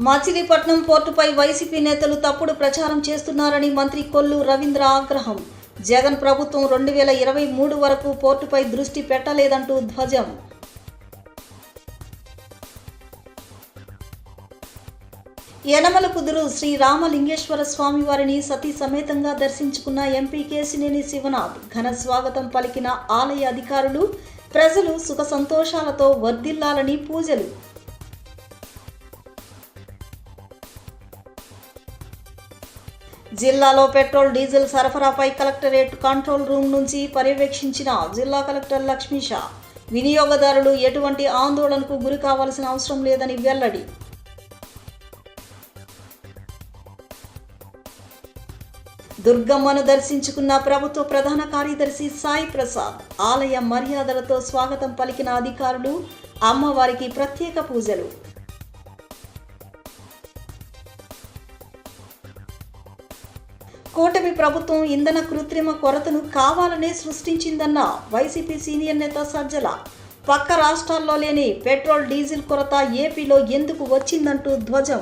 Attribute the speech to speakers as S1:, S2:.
S1: Machilipatnam పోర్టుపై YCP నేతలు తప్పుడు ప్రచారం చేస్తున్నారని మంత్రి కొల్లు రవీంద్ర ఆగ్రహం. జగన్ ప్రభుత్వం 2023 వరకు పోర్టుపై దృష్టి పెట్టలేదంటూ ధ్వజం. యనమలకుదురు శ్రీ రామలింగేశ్వర స్వామి వారిని సతీ సమేతంగా దర్శించుకున్న ఎంపీ కేశినేని శివనాథ్. ఘన స్వాగతం పలికిన ఆలయ అధికారులు. ప్రజలు సుఖ సంతోషాలతో వర్ధిల్లాలని పూజలు. జిల్లాలో పెట్రోల్ డీజిల్ సరఫరాపై కలెక్టరేట్ కంట్రోల్ రూమ్ నుంచి పర్యవేక్షించిన జిల్లా కలెక్టర్ లక్ష్మీష. వినియోగదారులు ఎటువంటి ఆందోళనకు గురి కావాల్సిన అవసరం లేదని వెల్లడి. దుర్గమ్మను దర్శించుకున్న ప్రభుత్వ ప్రధాన కార్యదర్శి సాయి ప్రసాద్. ఆలయ మర్యాదలతో స్వాగతం పలికిన అధికారులు. అమ్మవారికి ప్రత్యేక పూజలు. కూటమి ప్రభుత్వం ఇంధన కృత్రిమ కొరతను కావాలనే సృష్టించిందన్న వైసీపీ సీనియర్ నేత సజ్జల. పక్క రాష్ట్రాల్లో లేని పెట్రోల్ డీజిల్ కొరత ఏపీలో ఎందుకు వచ్చిందంటూ ధ్వజం.